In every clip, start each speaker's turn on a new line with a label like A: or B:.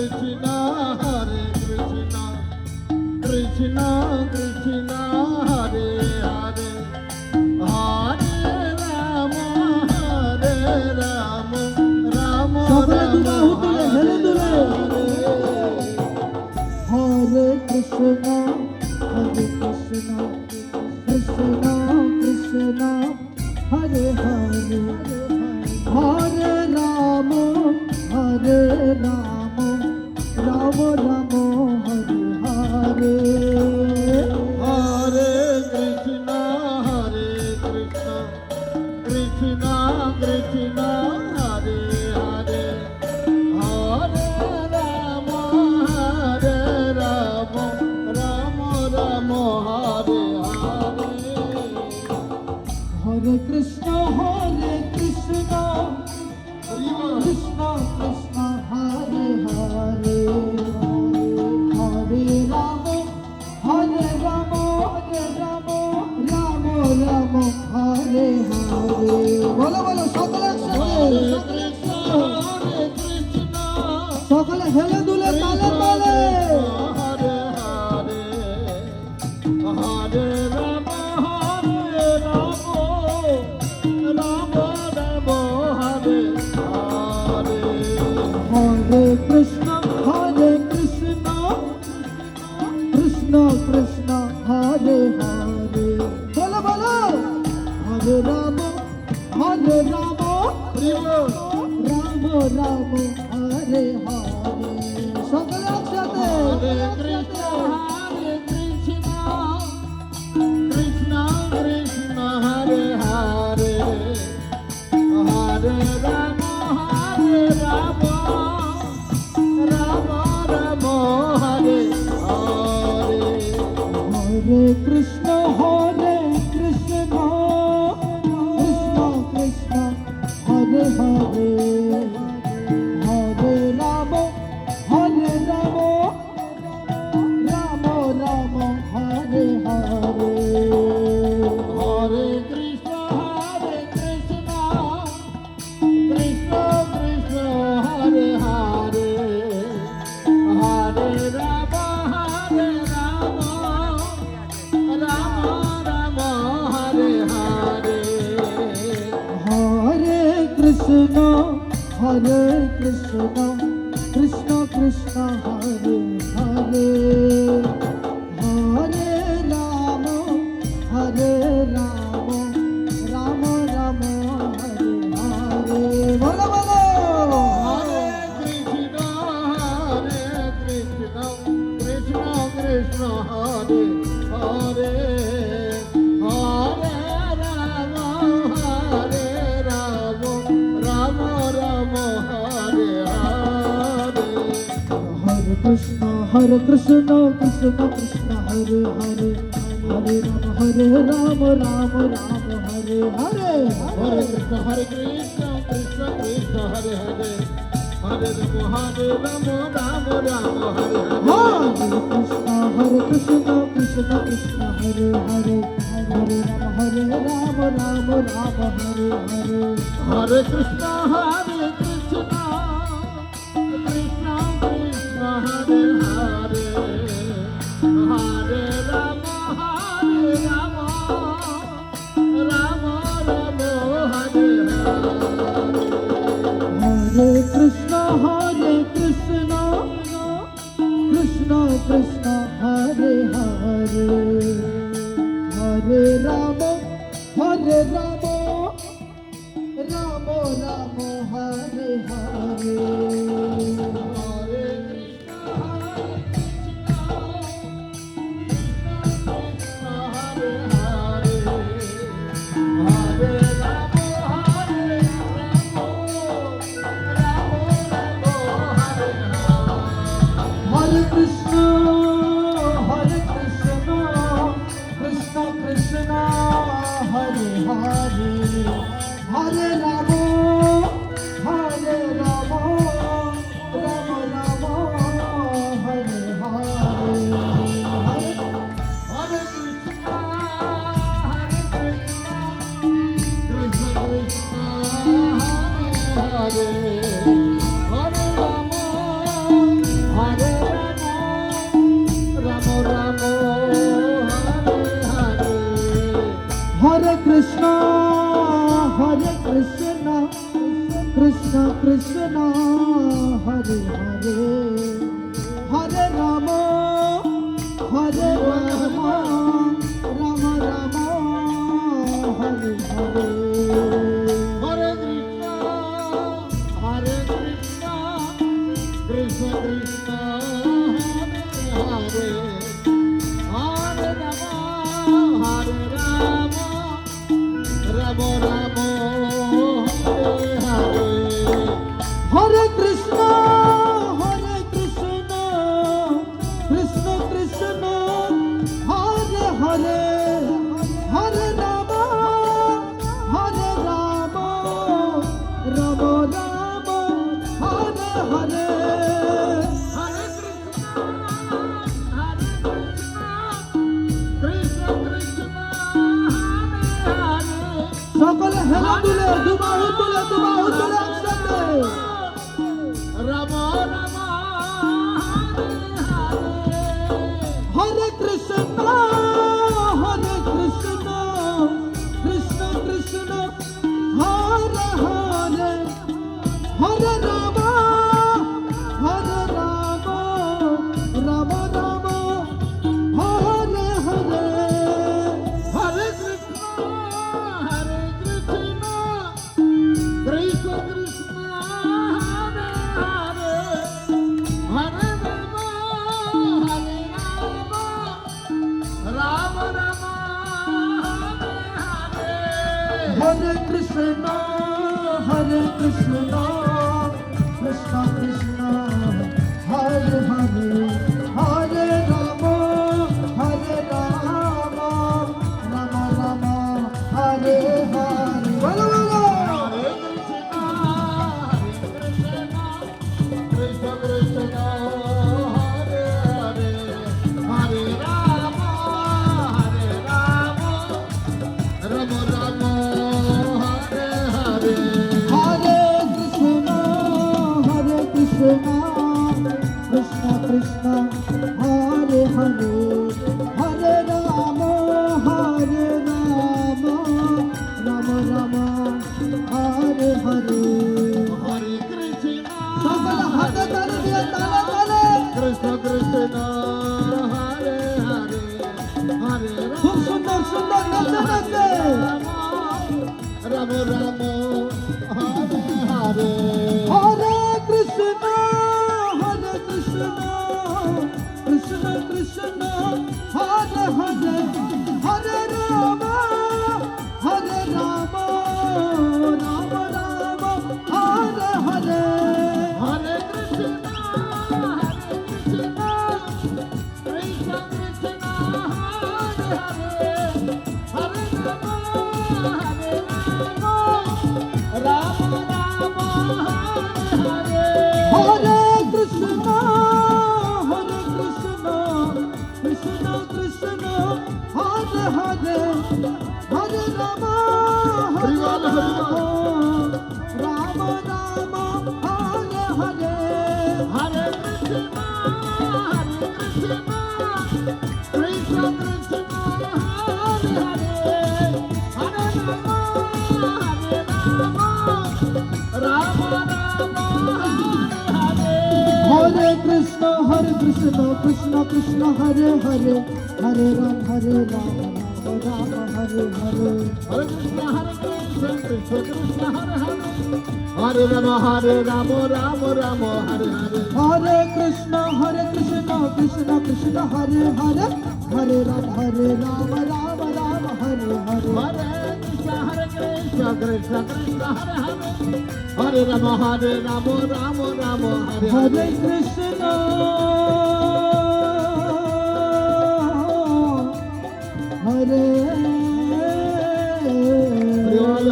A: Hare Krishna, Krishna Krishna, Hare Hare, Hare Ram, Hare Ram, Ram Ram, Hare Hare.
B: Hare Krishna, Krishna Krishna, Hare Hare, Hare Ram, Ram Ram, Hare Hare.
A: Hare Krishna, Krishna Krishna, Hare Hare, Hare Ram, Ram Ram, Hare Hare.
B: Hare Krishna, Krishna Krishna, Hare Hare, Hare Ram, Ram Ram, Hare Hare.
A: Hare Krishna, Krishna Krishna, Hare Hare, Hare Ram, Ram Ram, Hare Hare. Hare Rama, Hare Rama,
B: Hare Krishna, Krishna Krishna, Hare Hare, Hare Rama, Hare Rama, Rama Rama, Hare Hare.
A: Hare Krishna, Krishna Krishna, Hare Hare, Hare Rama, Hare Rama, Rama Rama, Hare Hare.
B: Hare Krishna, Krishna Krishna, Hare Hare.
A: সকলে হেলা তুলে দুবাহু তুলে একসাথে
B: Rama Rama, Hare Hare.
A: Hare Krishna, Krishna Krishna, Hare Hare, Hare Rama, Rama Rama, Hare Hare.
B: Hare Krishna, Krishna Krishna, Hare Hare, Hare Rama, Rama Rama, Hare Hare.
A: Hare Krishna, Krishna Krishna, Hare Hare, Hare Rama, Rama Rama, Hare Hare. Bolo bolo.
B: Hare Krishna, Krishna Krishna, Hare Hare, Hare Rama, Rama Rama, Hare Hare.
A: Hare Krishna, Krishna Krishna, Hare Hare, Hare Rama, Rama Rama, Hare Hare.
B: Hare Krishna,
A: সকলে হাতে তালি দিয়ে তালে তালে
B: Krishna Krishna, Hare Hare, Hare
A: খুব সুন্দর সুন্দর নাচে নাচে
B: Rama Rama, Hare Hare.
A: Hare Krishna, Krishna Krishna, Hare Hare, Hare Rama, Rama Rama, Hare Hare.
B: Hare Krishna, Krishna Krishna, Hare Hare, Hare Rama, Rama Rama, Hare Hare.
A: Hare Krishna, Krishna Krishna, Hare Hare, Hare Rama, Rama Rama, Hare Hare.
B: Hare Krishna, Krishna Krishna, Hare Hare, Hare Rama, Rama Rama, Hare Hare.
A: Hare Krishna, Krishna Krishna, Hare Hare, Hare Rama, Rama Hare Hare.
B: Hare Krishna, Krishna Krishna, Hare Hare, Hare Rama, Rama Rama, Hare Hare.
A: Hare Krishna, Krishna Krishna, Hare Hare, Hare Rama, Rama Hare Hare.
B: Hare Krishna, Krishna Krishna, Hare Hare, Hare Rama, Rama Rama, Hare
A: Hare
B: Hare.
A: Krishna, Hare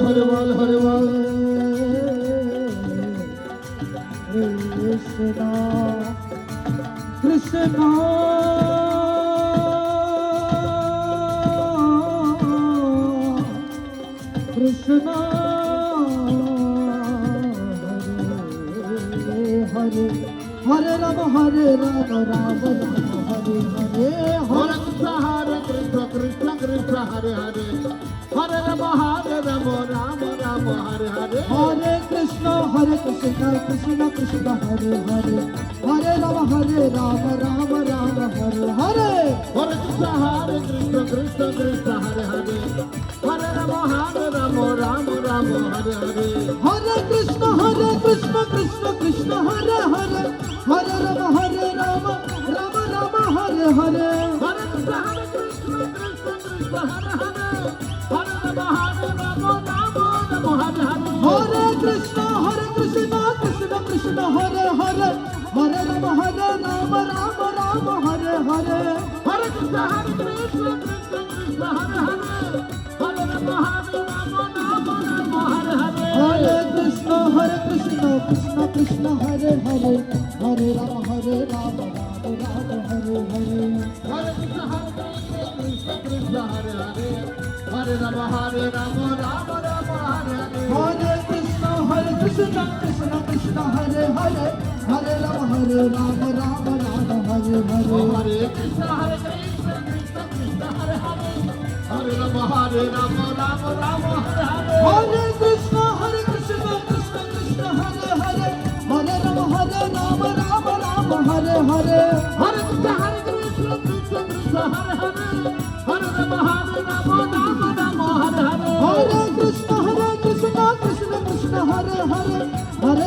B: Hare Bol, Hare Bol.
A: Krishna, Krishna, Krishna, Hare Hare Rama, Rama Rama, Hare Hare.
B: Hare Krishna, Krishna Krishna, Hare Hare, Hare Rama, Rama Rama, Hare Hare.
A: Hare Krishna, Krishna Krishna, Hare Hare, Hare Rama, Rama Rama, Hare Hare.
B: Hare Krishna, Krishna Krishna, Hare Hare, Hare Rama, Rama
A: হরে
B: Hare Krishna, Hare Krishna, Krishna Krishna, Hare Hare, Hare Rama, Hare Rama, Rama Rama, Hare Hare.
A: হরে Krishna Krishna Krishna Hare Hare Hare Ram Ram Ram Hare Hare
B: Hare Krishna, Hare Krishna, Krishna Krishna, Hare Hare, Hare Rama, Hare Rama, Rama Rama, Hare Hare.
A: হরে Krishna Krishna Krishna Hare Hare Hare Ram Ram Ram Hare Hare
B: Hare Krishna, Hare Krishna, Krishna Krishna, Hare Hare, Hare Rama, Hare Rama, Rama Rama, Hare Hare.
A: হরে Krishna Krishna Krishna Hare Hare Hare Ram Ram Ram Hare Hare
B: Hare Krishna, Hare Krishna, Krishna Krishna, Hare Hare, Hare Rama, Hare Rama, Rama Rama, Hare Hare.
A: হরে Krishna Krishna Krishna Hare Hare Hare Ram Ram Ram Hare Hare
B: Hare Krishna, Hare Krishna, Krishna Krishna, Hare Hare, Hare Rama, Hare Rama, Rama Rama, Hare Hare.
A: হরে Krishna Krishna Krishna Hare Hare Hare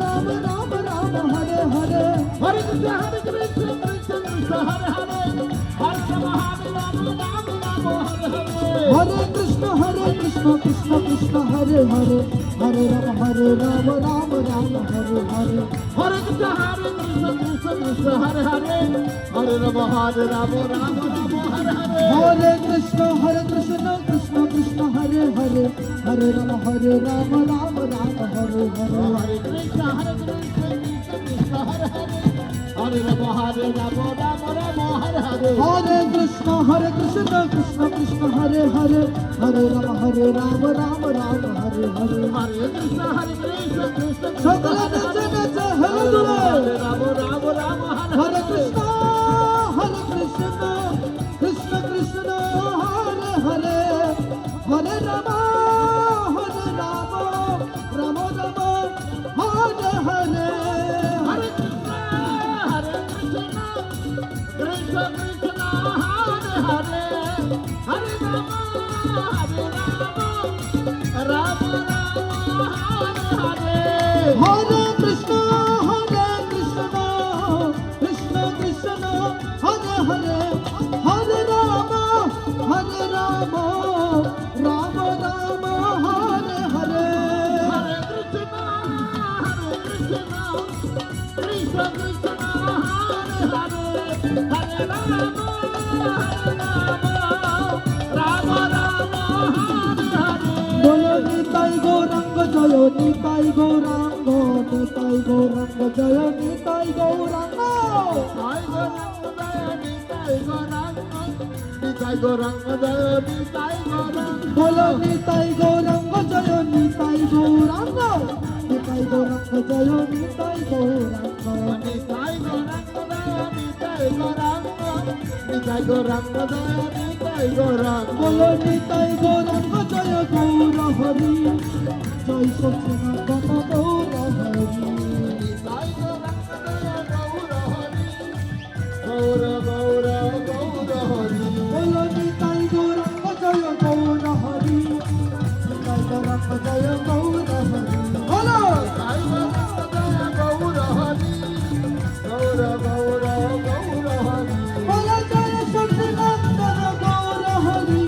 A: Ram Ram Ram Hare Hare
B: Hare Krishna, Hare Krishna, Krishna Krishna, Hare Hare, Hare Rama, Hare Rama, Rama Rama, Hare Hare.
A: হরে Krishna Krishna Krishna Hare Hare Hare Ram Ram Ram Hare Hare
B: Hare Krishna, Hare Krishna, Krishna Krishna, Hare Hare, Hare Rama, Hare Rama, Rama Rama, Hare Hare.
A: হরে Krishna Krishna Krishna Hare Hare Hare Ram Ram Ram Hare Hare
B: Hare Krishna, Hare Krishna, Krishna Krishna, Hare Hare, Hare Rama, Hare Rama, Rama Rama, Hare Hare.
A: হরে Krishna Krishna Krishna Hare Hare Hare Ram Ram Ram Hare Hare
B: Hare Krishna, Hare Krishna, Krishna Krishna,
A: সকলে
B: Hare
A: নেচে
B: Hare,
A: নেচে হেলে দুলে
B: Hare Rama, Rama Rama, Hare
A: হরে
B: Hare.
A: Krishna Krishna Krishna Hare Hare Hare Ram Ram Ram Hare Hare
B: Hare Krishna, Hare Krishna, Krishna Krishna, Hare Hare, Hare Rama, Hare Rama, Rama Rama, Hare Hare.
A: হরে Krishna Krishna Krishna Hare Hare Hare Ram Ram Ram Hare Hare
B: Hare Krishna, Hare Krishna, Krishna Krishna, Hare Hare, Hare Rama, Hare Rama, Rama Rama, Hare Hare.
A: বলো নিতাই গৌরাঙ্গ জয় নিতাই গৌরাঙ্গ নিতাই গৌরাঙ্গ জয় Nitai Gauranga
B: Nitai Gauranga, Nitai Gauranga,
A: বলো নিতাই গৌরাঙ্গ জয় নিতাই গৌরাঙ্গ নিতাই গৌরাঙ্গ জয় Nitai Gauranga
B: Nitai Gauranga, Nitai Gauranga, Nitai Gauranga, Nitai Gauranga.
A: বলো নিতাই গৌরাঙ্গ জয় গৌর হরি জয় সচিনাথন Gour Hari
B: Nitai Gauranga, Gaura Gaura, Gaura Hari.
A: বলো নিতাই গৌরাঙ্গ জয় গৌর হরি নিতাই গৌরাঙ্গ জয় গৌর হরি বলো
B: Nitai Gauranga, Gaura Hari, Gaura Gaura, Gaura Hari.
A: বলো জয় সচিনাথন গৌর হরি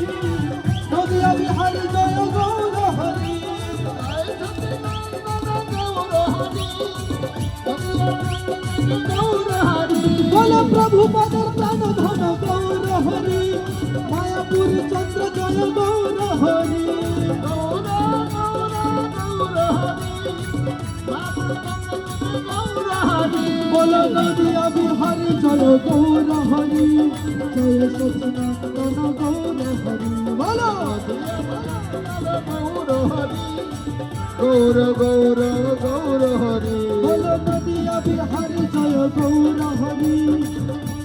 A: নদিয়া বিহারী জয় গৌর হরি বলো প্রভু পদর প্রাণ ধন গৌর হরি মায়াপুর চন্দ্র জয় গৌর হরি বলো নদিয়া বিহারী জয় গৌর হরি জয় সচিনাথন গৌর হরি বলো
B: গৌর গৌর গৌর হরি
A: বলো নদিয়া বিহারী জয় গৌর হরি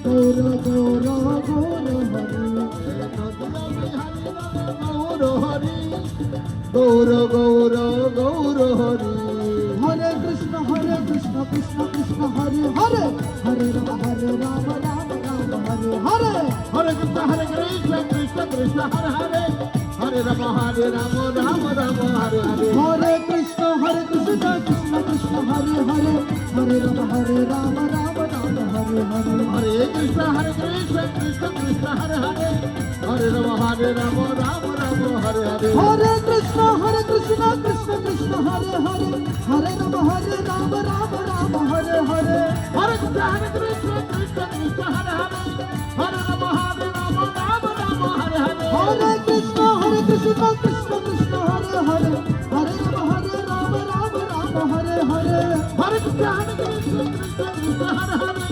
A: গৌর গৌর গৌর হরি
B: গৌর হরি গৌর গৌর গৌর হরি
A: হরে কৃষ্ণ কৃষ্ণ কৃষ্ণ হরে হরে হরে রাম রাম রাম হরে হরে
B: হরে কৃষ্ণ হরে কৃষ্ণ কৃষ্ণ কৃষ্ণ হরে হরে হরে রাম রাম রাম হরে হরে
A: হরে কৃষ্ণ কৃষ্ণ কৃষ্ণ হরে হরে হরে রাম রাম রাম হরে হরে
B: হরে কৃষ্ণ হরে কৃষ্ণ কৃষ্ণ কৃষ্ণ হরে হরে হরে রাম রাম রাম হরে হরে
A: হরে কৃষ্ণ কৃষ্ণ কৃষ্ণ হরে হরে হরে রাম রাম রাম হরে হরে
B: হরে কৃষ্ণ কৃষ্ণ কৃষ্ণ হরে হরে হরে রাম রাম রাম হরে হরে
A: হরে কৃষ্ণ কৃষ্ণ কৃষ্ণ হরে হরে হরে রাম রাম রাম হরে হরে
B: হরে কৃষ্ণ কৃষ্ণ কৃষ্ণ হরে হরে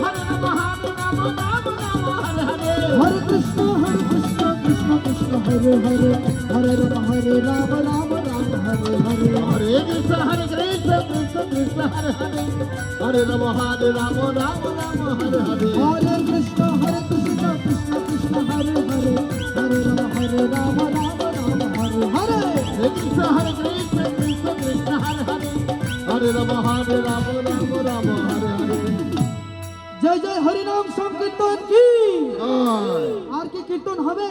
B: হরে রাম রাম রাম হরে হরে
A: হরে কৃষ্ণ কৃষ্ণ কৃষ্ণ হরে হরে হরে রাম রাম হরে হরে
B: হরে কৃষ্ণ কৃষ্ণ কৃষ্ণ হরে হরে হরে রাম রাম রাম হরে হরে
A: হরে কৃষ্ণ কৃষ্ণ কৃষ্ণ হরে হরে হরে রাম রাম হরে হরে
B: হরে কৃষ্ণ কৃষ্ণ কৃষ্ণ হরে হরে হরে রাম রাম হরে হরে
A: জয় জয় হরিনাম সংকীর্তন কি
B: জয়।
A: আর কি কীর্তন হবে